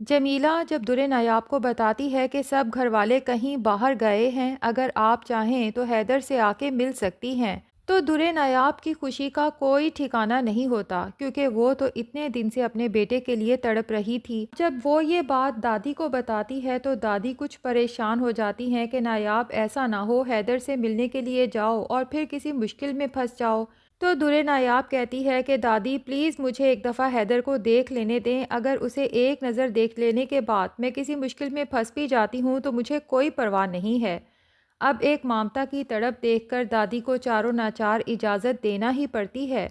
جمیلہ جب در نایاب کو بتاتی ہے کہ سب گھر والے کہیں باہر گئے ہیں، اگر آپ چاہیں تو حیدر سے آ کے مل سکتی ہیں، تو در نایاب کی خوشی کا کوئی ٹھکانہ نہیں ہوتا، کیونکہ وہ تو اتنے دن سے اپنے بیٹے کے لیے تڑپ رہی تھی۔ جب وہ یہ بات دادی کو بتاتی ہے تو دادی کچھ پریشان ہو جاتی ہیں کہ نایاب ایسا نہ ہو حیدر سے ملنے کے لیے جاؤ اور پھر کسی مشکل میں پھنس جاؤ۔ تو در نایاب کہتی ہے کہ دادی پلیز مجھے ایک دفعہ حیدر کو دیکھ لینے دیں، اگر اسے ایک نظر دیکھ لینے کے بعد میں کسی مشکل میں پھنس بھی جاتی ہوں تو مجھے کوئی پرواہ نہیں ہے۔ اب ایک مامتا کی تڑپ دیکھ کر دادی کو چاروں ناچار اجازت دینا ہی پڑتی ہے،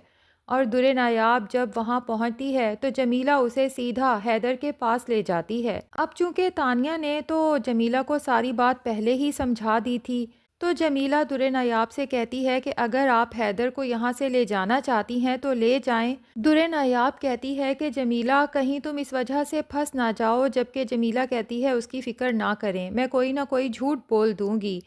اور در نایاب جب وہاں پہنچتی ہے تو جمیلہ اسے سیدھا حیدر کے پاس لے جاتی ہے۔ اب چونکہ تانیہ نے تو جمیلہ کو ساری بات پہلے ہی سمجھا دی تھی، تو جمیلہ در نایاب سے کہتی ہے کہ اگر آپ حیدر کو یہاں سے لے جانا چاہتی ہیں تو لے جائیں۔ در نایاب کہتی ہے کہ جمیلہ کہیں تم اس وجہ سے پھنس نہ جاؤ، جبکہ جمیلہ کہتی ہے اس کی فکر نہ کریں، میں کوئی نہ کوئی جھوٹ بول دوں گی۔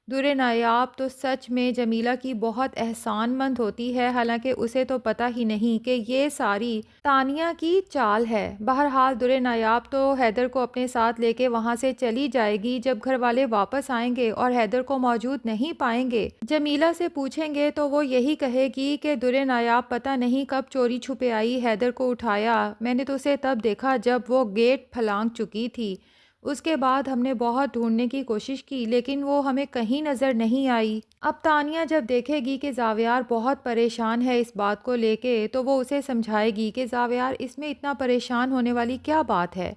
در نایاب تو سچ میں جمیلہ کی بہت احسان مند ہوتی ہے، حالانکہ اسے تو پتہ ہی نہیں کہ یہ ساری تانیہ کی چال ہے۔ بہرحال در نایاب تو حیدر کو اپنے ساتھ لے کے وہاں سے چلی جائے گی۔ جب گھر والے واپس آئیں گے اور حیدر کو موجود نہیں پائیں گے، جمیلہ سے پوچھیں گے تو وہ یہی کہے گی کہ در نایاب پتہ نہیں کب چوری چھپے آئی، حیدر کو اٹھایا، میں نے تو اسے تب دیکھا جب وہ گیٹ پھلانگ چکی تھی، اس کے بعد ہم نے بہت ڈھونڈنے کی کوشش کی لیکن وہ ہمیں کہیں نظر نہیں آئی۔ اب تانیہ جب دیکھے گی کہ زاویار بہت پریشان ہے اس بات کو لے کے تو وہ اسے سمجھائے گی کہ زاویار اس میں اتنا پریشان ہونے والی کیا بات ہے،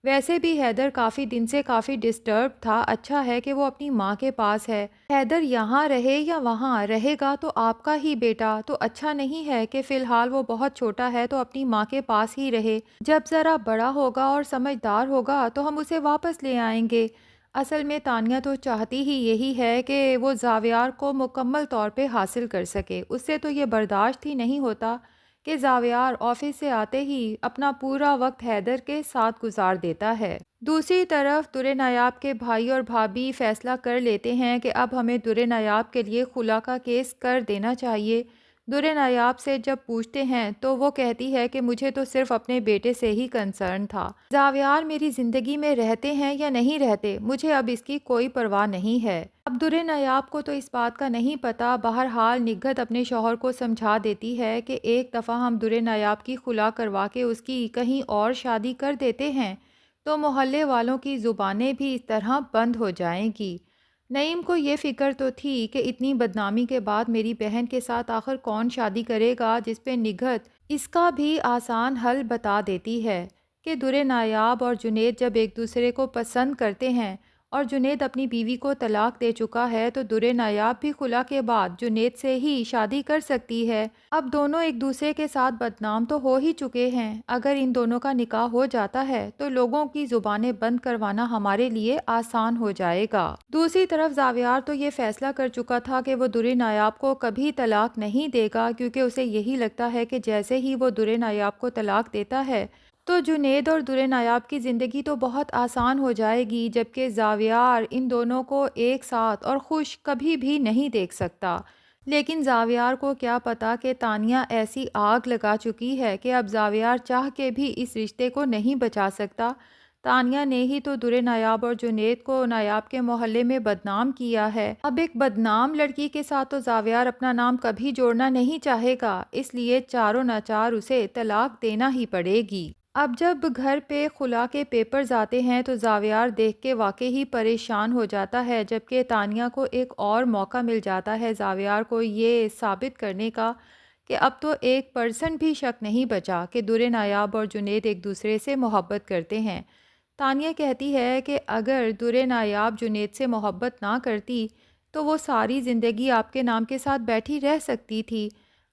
ویسے بھی حیدر کافی دن سے کافی ڈسٹرب تھا، اچھا ہے کہ وہ اپنی ماں کے پاس ہے، حیدر یہاں رہے یا وہاں رہے گا تو آپ کا ہی بیٹا، تو اچھا نہیں ہے کہ فی الحال وہ بہت چھوٹا ہے تو اپنی ماں کے پاس ہی رہے، جب ذرا بڑا ہوگا اور سمجھدار ہوگا تو ہم اسے واپس لے آئیں گے۔ اصل میں تانیہ تو چاہتی ہی یہی ہے کہ وہ زاویار کو مکمل طور پہ حاصل کر سکے، اس سے تو یہ برداشت ہی نہیں ہوتا کہ زاویار آفس سے آتے ہی اپنا پورا وقت حیدر کے ساتھ گزار دیتا ہے۔ دوسری طرف در نایاب کے بھائی اور بھابھی فیصلہ کر لیتے ہیں کہ اب ہمیں در نایاب کے لیے خلا کا کیس کر دینا چاہیے۔ در نایاب سے جب پوچھتے ہیں تو وہ کہتی ہے کہ مجھے تو صرف اپنے بیٹے سے ہی کنسرن تھا، زاویار میری زندگی میں رہتے ہیں یا نہیں رہتے مجھے اب اس کی کوئی پرواہ نہیں ہے۔ اب در نایاب کو تو اس بات کا نہیں پتا، بہرحال نگہت اپنے شوہر کو سمجھا دیتی ہے کہ ایک دفعہ ہم در نایاب کی خلا کروا کے اس کی کہیں اور شادی کر دیتے ہیں تو محلے والوں کی زبانیں بھی اس طرح بند ہو جائیں گی۔ نعیم کو یہ فکر تو تھی کہ اتنی بدنامی کے بعد میری بہن کے ساتھ آخر کون شادی کرے گا، جس پہ نگہت اس کا بھی آسان حل بتا دیتی ہے کہ در نایاب اور جنید جب ایک دوسرے کو پسند کرتے ہیں اور جنید اپنی بیوی کو طلاق دے چکا ہے تو در نایاب بھی خلا کے بعد جنید سے ہی شادی کر سکتی ہے۔ اب دونوں ایک دوسرے کے ساتھ بدنام تو ہو ہی چکے ہیں، اگر ان دونوں کا نکاح ہو جاتا ہے تو لوگوں کی زبانیں بند کروانا ہمارے لیے آسان ہو جائے گا۔ دوسری طرف زاویار تو یہ فیصلہ کر چکا تھا کہ وہ در نایاب کو کبھی طلاق نہیں دے گا، کیونکہ اسے یہی لگتا ہے کہ جیسے ہی وہ در نایاب کو طلاق دیتا ہے تو جنید اور در نایاب کی زندگی تو بہت آسان ہو جائے گی، جبکہ زاویار ان دونوں کو ایک ساتھ اور خوش کبھی بھی نہیں دیکھ سکتا۔ لیکن زاویار کو کیا پتا کہ تانیہ ایسی آگ لگا چکی ہے کہ اب زاویار چاہ کے بھی اس رشتے کو نہیں بچا سکتا۔ تانیہ نے ہی تو در نایاب اور جنید کو نایاب کے محلے میں بدنام کیا ہے، اب ایک بدنام لڑکی کے ساتھ تو زاویار اپنا نام کبھی جوڑنا نہیں چاہے گا، اس لیے چاروں ناچار اسے طلاق دینا ہی پڑے گی۔ اب جب گھر پہ خلا کے پیپرز آتے ہیں تو زاویار دیکھ کے واقعی ہی پریشان ہو جاتا ہے، جبکہ تانیہ کو ایک اور موقع مل جاتا ہے زاویار کو یہ ثابت کرنے کا کہ اب تو 1% بھی شک نہیں بچا کہ در نایاب اور جنید ایک دوسرے سے محبت کرتے ہیں۔ تانیہ کہتی ہے کہ اگر در نایاب جنید سے محبت نہ کرتی تو وہ ساری زندگی آپ کے نام کے ساتھ بیٹھی رہ سکتی تھی،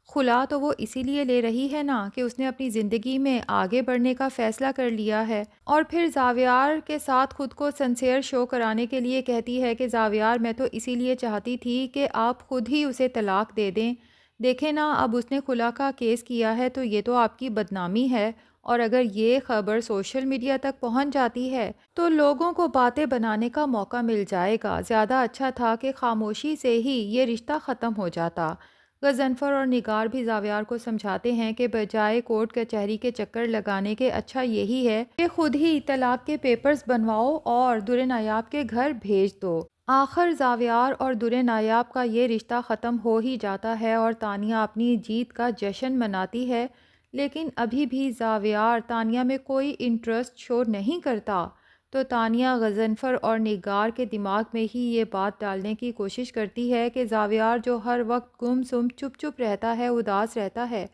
خلا تو وہ اسی لیے لے رہی ہے نا کہ اس نے اپنی زندگی میں آگے بڑھنے کا فیصلہ کر لیا ہے۔ اور پھر زاویار کے ساتھ خود کو سنسیئر شو کرانے کے لیے کہتی ہے کہ زاویار میں تو اسی لیے چاہتی تھی کہ آپ خود ہی اسے طلاق دے دیں، دیکھیں نا اب اس نے خلا کا کیس کیا ہے تو یہ تو آپ کی بدنامی ہے، اور اگر یہ خبر سوشل میڈیا تک پہنچ جاتی ہے تو لوگوں کو باتیں بنانے کا موقع مل جائے گا، زیادہ اچھا تھا کہ خاموشی سے ہی یہ رشتہ ختم ہو جاتا۔ غضنفر اور نگار بھی زاویار کو سمجھاتے ہیں کہ بجائے کورٹ کچہری کے چکر لگانے کے اچھا یہی ہے کہ خود ہی طلاق کے پیپرز بنواؤ اور در نایاب کے گھر بھیج دو۔ آخر زاویار اور در نایاب کا یہ رشتہ ختم ہو ہی جاتا ہے اور تانیہ اپنی جیت کا جشن مناتی ہے، لیکن ابھی بھی زاویار تانیہ میں کوئی انٹرسٹ شو نہیں کرتا۔ تو تانیہ غضنفر اور نگار کے دماغ میں ہی یہ بات ڈالنے کی کوشش کرتی ہے کہ زاویار جو ہر وقت گم سم چپ چپ رہتا ہے، اداس رہتا ہے،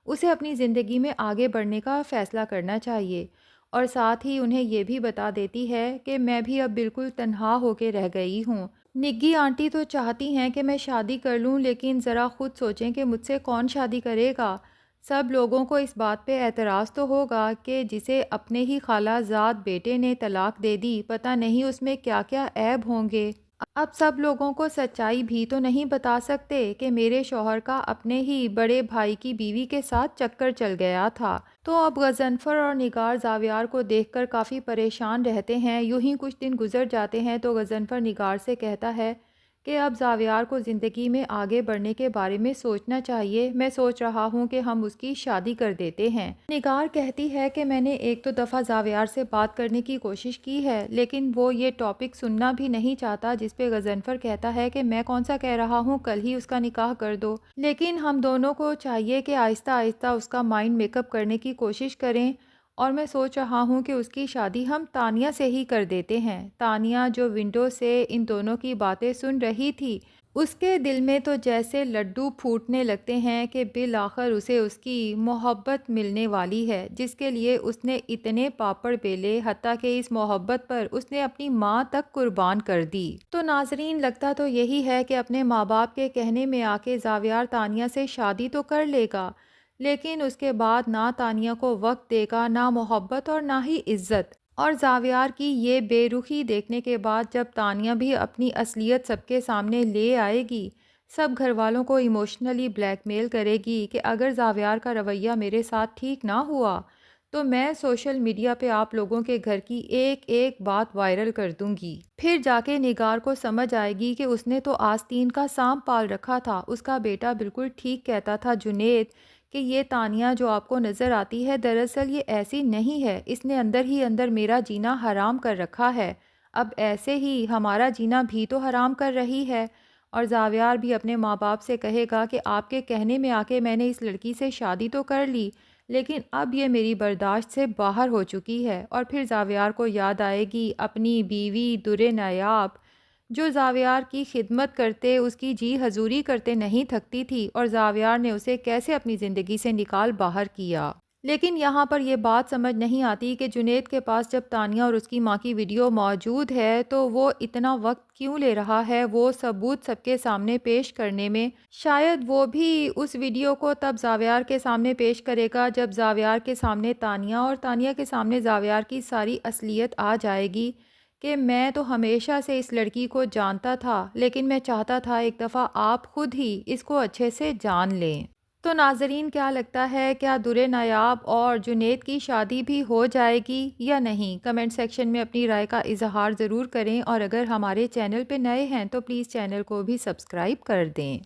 اسے اپنی زندگی میں آگے بڑھنے کا فیصلہ کرنا چاہیے، اور ساتھ ہی انہیں یہ بھی بتا دیتی ہے کہ میں بھی اب بالکل تنہا ہو کے رہ گئی ہوں۔ نگی آنٹی تو چاہتی ہیں کہ میں شادی کر لوں، لیکن ذرا خود سوچیں کہ مجھ سے کون شادی کرے گا؟ سب لوگوں کو اس بات پہ اعتراض تو ہوگا کہ جسے اپنے ہی خالہ زاد بیٹے نے طلاق دے دی، پتہ نہیں اس میں کیا کیا عیب ہوں گے۔ اب سب لوگوں کو سچائی بھی تو نہیں بتا سکتے کہ میرے شوہر کا اپنے ہی بڑے بھائی کی بیوی کے ساتھ چکر چل گیا تھا۔ تو اب غضنفر اور نگار زاویار کو دیکھ کر کافی پریشان رہتے ہیں۔ یوں ہی کچھ دن گزر جاتے ہیں تو غضنفر نگار سے کہتا ہے کہ اب زاویار کو زندگی میں آگے بڑھنے کے بارے میں سوچنا چاہیے، میں سوچ رہا ہوں کہ ہم اس کی شادی کر دیتے ہیں۔ نگار کہتی ہے کہ میں نے ایک دو دفعہ زاویار سے بات کرنے کی کوشش کی ہے، لیکن وہ یہ ٹاپک سننا بھی نہیں چاہتا، جس پہ غضنفر کہتا ہے کہ میں کون سا کہہ رہا ہوں، کل ہی اس کا نکاح کر دو۔ لیکن ہم دونوں کو چاہیے کہ آہستہ آہستہ اس کا مائنڈ میک اپ کرنے کی کوشش کریں، اور میں سوچ رہا ہوں کہ اس کی شادی ہم تانیہ سے ہی کر دیتے ہیں۔ تانیہ جو ونڈو سے ان دونوں کی باتیں سن رہی تھی، اس کے دل میں تو جیسے لڈو پھوٹنے لگتے ہیں کہ بالآخر اسے اس کی محبت ملنے والی ہے، جس کے لیے اس نے اتنے پاپڑ بیلے، حتیٰ کہ اس محبت پر اس نے اپنی ماں تک قربان کر دی۔ تو ناظرین، لگتا تو یہی ہے کہ اپنے ماں باپ کے کہنے میں آ کے زاویار تانیہ سے شادی تو کر لے گا، لیکن اس کے بعد نہ تانیہ کو وقت دے گا، نہ محبت اور نہ ہی عزت۔ اور زاویار کی یہ بے رخی دیکھنے کے بعد جب تانیہ بھی اپنی اصلیت سب کے سامنے لے آئے گی، سب گھر والوں کو ایموشنلی بلیک میل کرے گی کہ اگر زاویار کا رویہ میرے ساتھ ٹھیک نہ ہوا تو میں سوشل میڈیا پہ آپ لوگوں کے گھر کی ایک ایک بات وائرل کر دوں گی۔ پھر جا کے نگار کو سمجھ آئے گی کہ اس نے تو آستین کا سانپ پال رکھا تھا، اس کا بیٹا بالکل ٹھیک کہتا تھا جنید کہ یہ تانیہ جو آپ کو نظر آتی ہے دراصل یہ ایسی نہیں ہے، اس نے اندر ہی اندر میرا جینا حرام کر رکھا ہے، اب ایسے ہی ہمارا جینا بھی تو حرام کر رہی ہے۔ اور زاویار بھی اپنے ماں باپ سے کہے گا کہ آپ کے کہنے میں آ کے میں نے اس لڑکی سے شادی تو کر لی، لیکن اب یہ میری برداشت سے باہر ہو چکی ہے۔ اور پھر زاویار کو یاد آئے گی اپنی بیوی در نایاب، جو زاویار کی خدمت کرتے، اس کی جی حضوری کرتے نہیں تھکتی تھی، اور زاویار نے اسے کیسے اپنی زندگی سے نکال باہر کیا۔ لیکن یہاں پر یہ بات سمجھ نہیں آتی کہ جنید کے پاس جب تانیہ اور اس کی ماں کی ویڈیو موجود ہے تو وہ اتنا وقت کیوں لے رہا ہے وہ ثبوت سب کے سامنے پیش کرنے میں؟ شاید وہ بھی اس ویڈیو کو تب زاویار کے سامنے پیش کرے گا جب زاویار کے سامنے تانیہ اور تانیہ کے سامنے زاویار کی ساری اصلیت آ جائے گی کہ میں تو ہمیشہ سے اس لڑکی کو جانتا تھا، لیکن میں چاہتا تھا ایک دفعہ آپ خود ہی اس کو اچھے سے جان لیں۔ تو ناظرین، کیا لگتا ہے، کیا در نایاب اور جنید کی شادی بھی ہو جائے گی یا نہیں؟ کمنٹ سیکشن میں اپنی رائے کا اظہار ضرور کریں، اور اگر ہمارے چینل پہ نئے ہیں تو پلیز چینل کو بھی سبسکرائب کر دیں۔